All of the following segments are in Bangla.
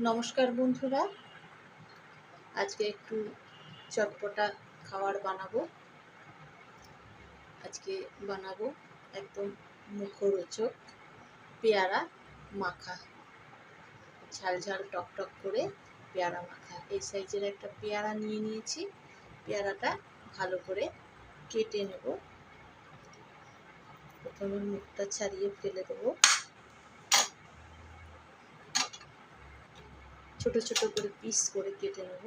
নমস্কার বন্ধুরা, আজকে একটু চটপটা খাবার বানাবো। আজকে বানাবো একদম মুখরোচক পেয়ারা মাখা, ঝাল ঝাল টক টক করে পেয়ারা মাখা। এই সাইজের একটা পেয়ারা নিয়ে নিয়েছি। পেয়ারাটা ভালো করে কেটে নেব। প্রথমে মুখটা ছাড়িয়ে ফেলে দেবো। ছোট ছোট করে পিস করে কেটে নেব।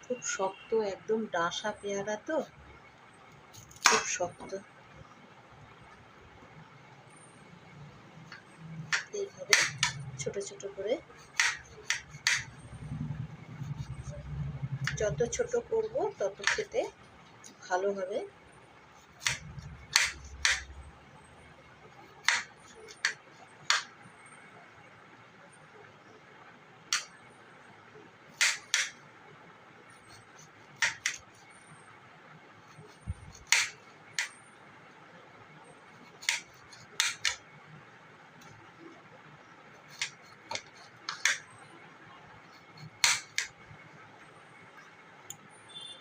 খুব শক্ত, একদম ডাসা পেয়ারা, তো খুব শক্ত। এইভাবে ছোট ছোট করে, যত ছোট করব তত খেতে ভালো হবে।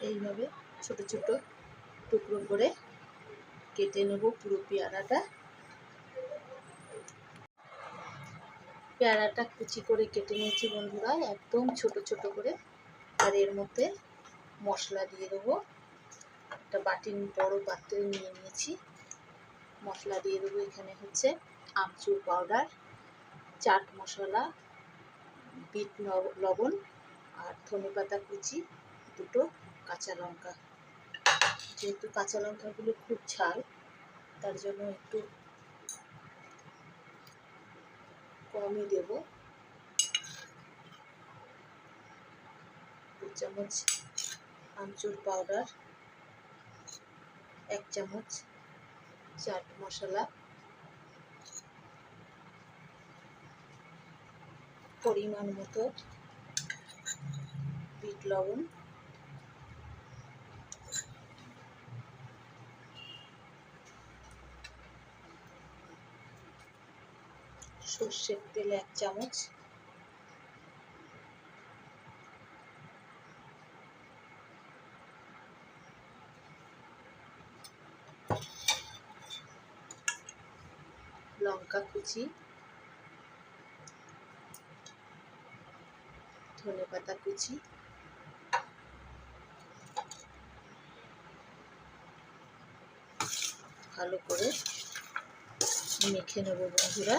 এইভাবে ছোট ছোট টুকরো করে কেটে নেব পুরো পেয়ারাটা। পেয়ারাটা কুচি করে কেটে নিয়েছি বন্ধুরা, একদম ছোট ছোট করে। আর এর মধ্যে মশলা দিয়ে দেবো। একটা বড় পাত্রে নিয়ে নিয়েছি। মশলা দিয়ে দেবো। এখানে হচ্ছে আমচুর পাউডার, চাট মশলা, বিট লবণ, আর ধনেপাতা কুচি, দুটো কাঁচা লঙ্কা। যেহেতু কাঁচা লঙ্কাগুলো খুব ঝাল, তার জন্য একটু কমই দেব। 2 চামচ আমচুর পাউডার, 1 চামচ চাট মশলা, পরিমাণ মতো বিট লবণ, সর্ষের তেল 1 চামচ, লঙ্কা কুচি, ধনেপাতা কুচি, ভালো করে মেখে নেব বন্ধুরা।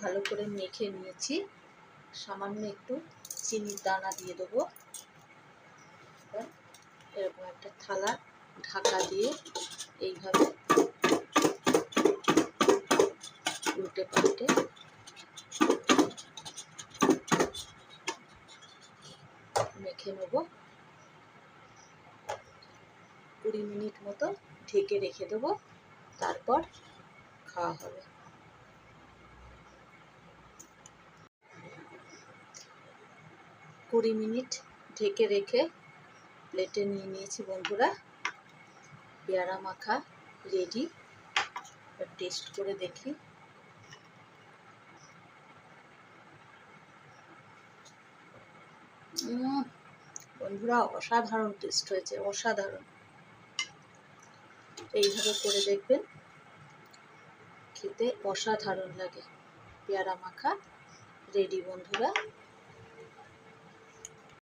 ভালো করে মেখে নিয়েছি। সামান্য একটু চিনির দানা দিয়ে দেবো। এরকম একটা থালা ঢাকা দিয়ে এইভাবে উল্টে পাল্টে মেখে নেব। 20 মিনিট মতো ঢেকে রেখে দেবো, তারপর খাওয়া হবে। 20 মিনিট ঢেকে রেখে প্লেটে নিয়ে নিয়েছি বন্ধুরা। পেয়ারা মাখা রেডি। টেস্ট করে দেখি। বন্ধুরা, অসাধারণ টেস্ট হয়েছে, অসাধারণ। এইভাবে করে দেখবেন, খেতে অসাধারণ লাগে। পেয়ারা মাখা রেডি বন্ধুরা।